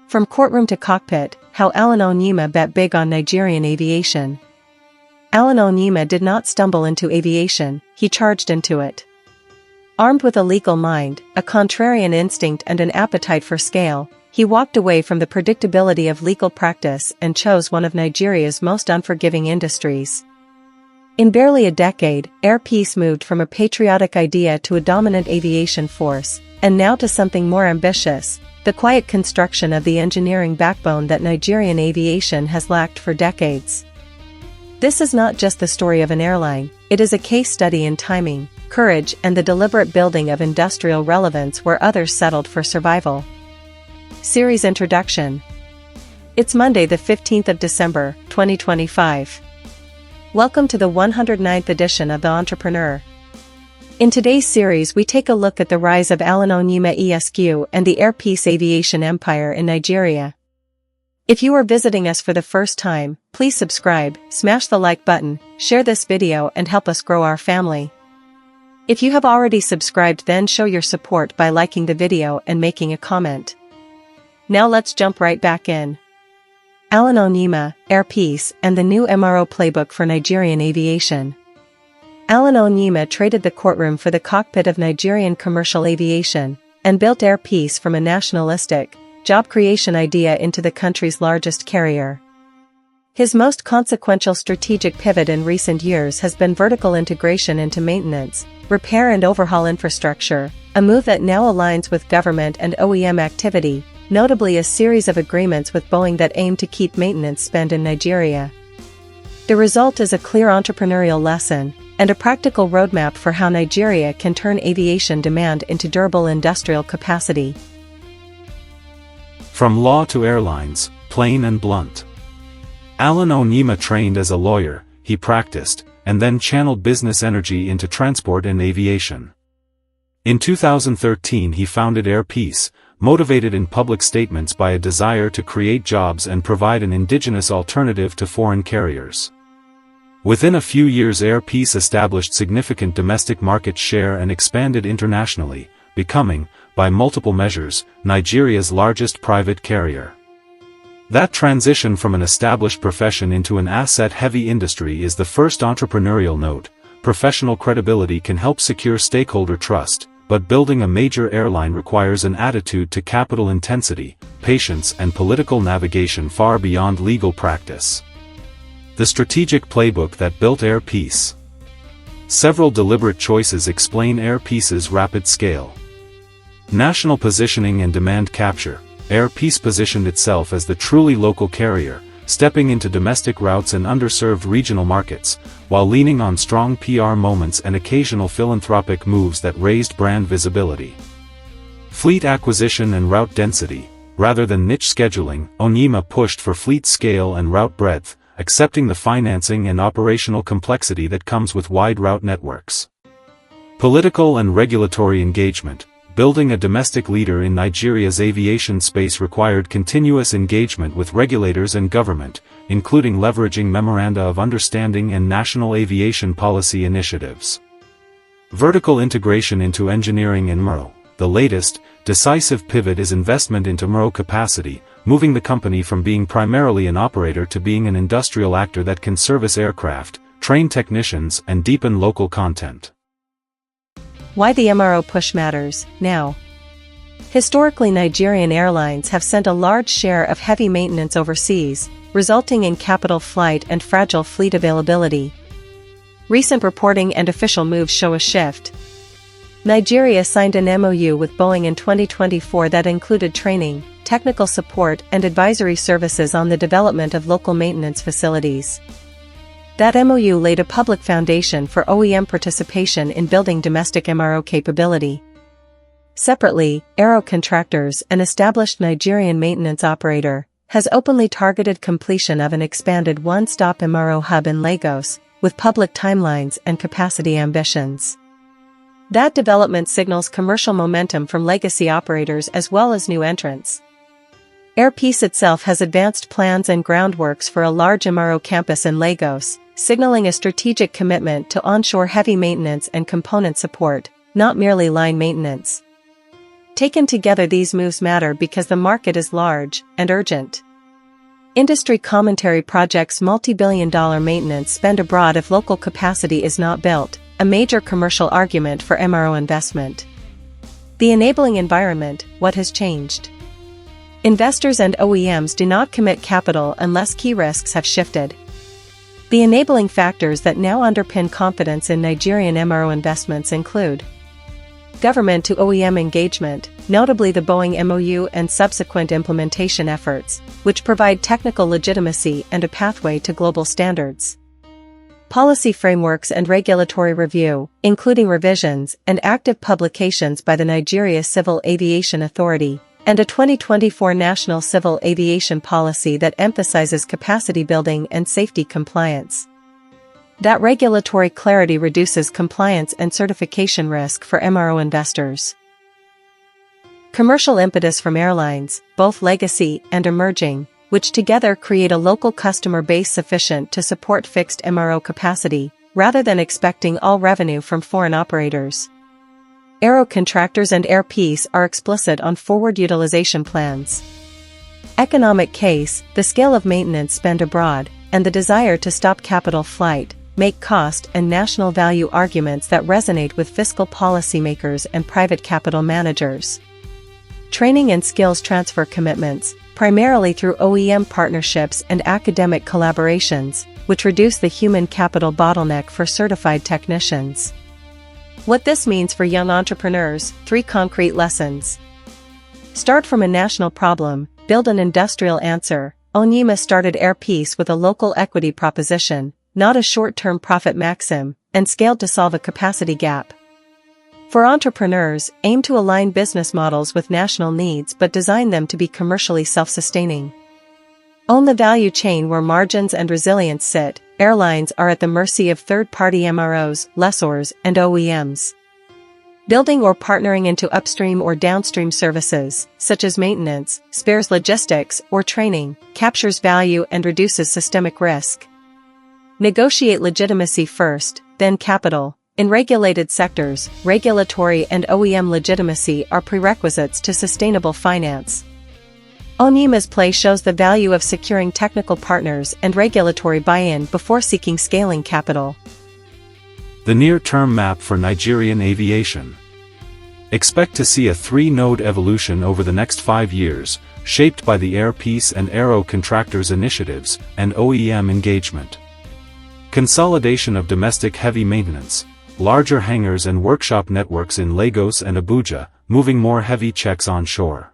From courtroom to cockpit, how Alan Onyema bet big on Nigerian aviation. Alan Onyema did not stumble into aviation, he charged into it. Armed with a legal mind, a contrarian instinct and an appetite for scale, he walked away from the predictability of legal practice and chose one of Nigeria's most unforgiving industries. In barely a decade, Air Peace moved from a patriotic idea to a dominant aviation force, and now to something more ambitious, the quiet construction of the engineering backbone that Nigerian aviation has lacked for decades. This is not just the story of an airline, it is a case study in timing, courage and the deliberate building of industrial relevance where others settled for survival. Series Introduction. It's Monday the 15th of December, 2025. Welcome to the 109th edition of The Entrepreneur. In today's series we take a look at the rise of Alan Onyema ESQ and the Air Peace aviation empire in Nigeria. If you are visiting us for the first time, please subscribe, smash the like button, share this video and help us grow our family. If you have already subscribed, then show your support by liking the video and making a comment. Now let's jump right back in. Alan Onyema, Air Peace, and the new MRO playbook for Nigerian aviation. Alan Onyema traded the courtroom for the cockpit of Nigerian commercial aviation, and built Air Peace from a nationalistic, job creation idea into the country's largest carrier. His most consequential strategic pivot in recent years has been vertical integration into maintenance, repair and overhaul infrastructure, a move that now aligns with government and OEM activity, notably a series of agreements with Boeing that aim to keep maintenance spend in Nigeria. The result is a clear entrepreneurial lesson, and a practical roadmap for how Nigeria can turn aviation demand into durable industrial capacity. From law to airlines, plain and blunt. Alan Onyema trained as a lawyer, he practiced, and then channeled business energy into transport and aviation. In 2013 he founded Air Peace, motivated in public statements by a desire to create jobs and provide an indigenous alternative to foreign carriers. Within a few years Air Peace established significant domestic market share and expanded internationally, becoming, by multiple measures, Nigeria's largest private carrier. That transition from an established profession into an asset-heavy industry is the first entrepreneurial note. Professional credibility can help secure stakeholder trust, but building a major airline requires an attitude to capital intensity, patience and political navigation far beyond legal practice. The strategic playbook that built Air Peace. Several deliberate choices explain Air Peace's rapid scale. National positioning and demand capture. Air Peace positioned itself as the truly local carrier, stepping into domestic routes and underserved regional markets, while leaning on strong PR moments and occasional philanthropic moves that raised brand visibility. Fleet acquisition and route density. Rather than niche scheduling, Onyema pushed for fleet scale and route breadth, accepting the financing and operational complexity that comes with wide route networks. Political and regulatory engagement. Building a domestic leader in Nigeria's aviation space required continuous engagement with regulators and government, including leveraging memoranda of understanding and national aviation policy initiatives. Vertical integration into engineering and MRO. The latest, decisive pivot is investment into MRO capacity, moving the company from being primarily an operator to being an industrial actor that can service aircraft, train technicians and deepen local content. Why the MRO push matters, now. Historically, Nigerian airlines have sent a large share of heavy maintenance overseas, resulting in capital flight and fragile fleet availability. Recent reporting and official moves show a shift. Nigeria signed an MOU with Boeing in 2024 that included training, technical support and advisory services on the development of local maintenance facilities. That MOU laid a public foundation for OEM participation in building domestic MRO capability. Separately, Aero Contractors, an established Nigerian maintenance operator, has openly targeted completion of an expanded one-stop MRO hub in Lagos, with public timelines and capacity ambitions. That development signals commercial momentum from legacy operators as well as new entrants. Air Peace itself has advanced plans and groundworks for a large MRO campus in Lagos, signaling a strategic commitment to onshore heavy maintenance and component support, not merely line maintenance. Taken together, these moves matter because the market is large and urgent. Industry commentary projects multi-billion-dollar maintenance spend abroad if local capacity is not built, a major commercial argument for MRO investment. The enabling environment, what has changed? Investors and OEMs do not commit capital unless key risks have shifted. The enabling factors that now underpin confidence in Nigerian MRO investments include government to OEM engagement, notably the Boeing MOU and subsequent implementation efforts, which provide technical legitimacy and a pathway to global standards. Policy frameworks and regulatory review, including revisions and active publications by the Nigeria Civil Aviation Authority, and a 2024 National Civil Aviation Policy that emphasizes capacity building and safety compliance. That regulatory clarity reduces compliance and certification risk for MRO investors. Commercial impetus from airlines, both legacy and emerging, which together create a local customer base sufficient to support fixed MRO capacity, rather than expecting all revenue from foreign operators. Aero contractors and Air Peace are explicit on forward utilization plans. Economic case, the scale of maintenance spend abroad, and the desire to stop capital flight, make cost and national value arguments that resonate with fiscal policymakers and private capital managers. Training and skills transfer commitments, primarily through OEM partnerships and academic collaborations, which reduce the human capital bottleneck for certified technicians. What this means for young entrepreneurs: 3 concrete lessons. Start from a national problem, build an industrial answer. Onyema started Air Peace with a local equity proposition, not a short-term profit maxim, and scaled to solve a capacity gap. For entrepreneurs, aim to align business models with national needs but design them to be commercially self-sustaining. Own the value chain where margins and resilience sit. Airlines are at the mercy of third-party MROs, lessors, and OEMs. Building or partnering into upstream or downstream services, such as maintenance, spares logistics, or training, captures value and reduces systemic risk. Negotiate legitimacy first, then capital. In regulated sectors, regulatory and OEM legitimacy are prerequisites to sustainable finance. Onyema's play shows the value of securing technical partners and regulatory buy-in before seeking scaling capital. The near-term map for Nigerian aviation. Expect to see a 3-node evolution over the next 5 years, shaped by the Air Peace and Aero Contractors initiatives and OEM engagement. Consolidation of domestic heavy maintenance, larger hangars and workshop networks in Lagos and Abuja, moving more heavy checks onshore.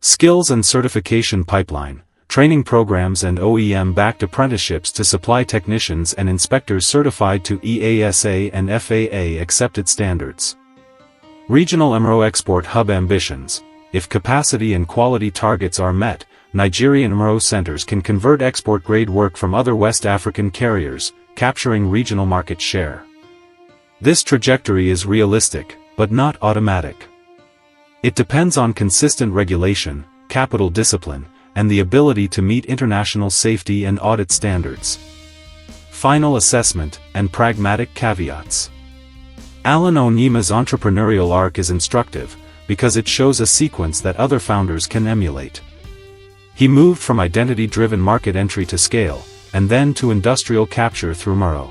Skills and certification pipeline, training programs and OEM-backed apprenticeships to supply technicians and inspectors certified to EASA and FAA-accepted standards. Regional MRO export hub ambitions. If capacity and quality targets are met, Nigerian MRO centers can convert export-grade work from other West African carriers, capturing regional market share. This trajectory is realistic, but not automatic. It depends on consistent regulation, capital discipline, and the ability to meet international safety and audit standards. Final assessment and pragmatic caveats. Alan Onyema's entrepreneurial arc is instructive, because it shows a sequence that other founders can emulate. He moved from identity-driven market entry to scale, and then to industrial capture through MRO.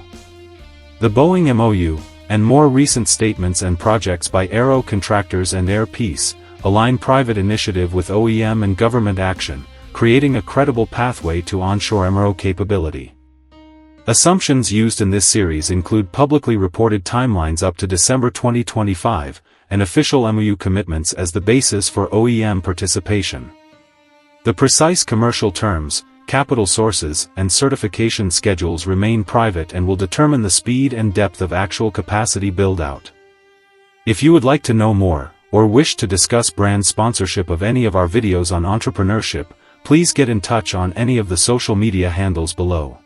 The Boeing MOU, and more recent statements and projects by Aero Contractors and Air Peace, align private initiative with OEM and government action, creating a credible pathway to onshore MRO capability. Assumptions used in this series include publicly reported timelines up to December 2025, and official MOU commitments as the basis for OEM participation. The precise commercial terms, capital sources, and certification schedules remain private and will determine the speed and depth of actual capacity build-out. If you would like to know more, or wish to discuss brand sponsorship of any of our videos on entrepreneurship, please get in touch on any of the social media handles below.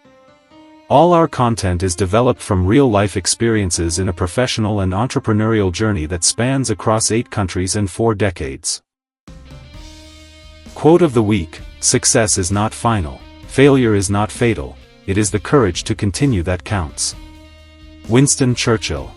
All our content is developed from real-life experiences in a professional and entrepreneurial journey that spans across 8 countries and 4 decades. Quote of the week: "Success is not final, failure is not fatal, it is the courage to continue that counts." Winston Churchill.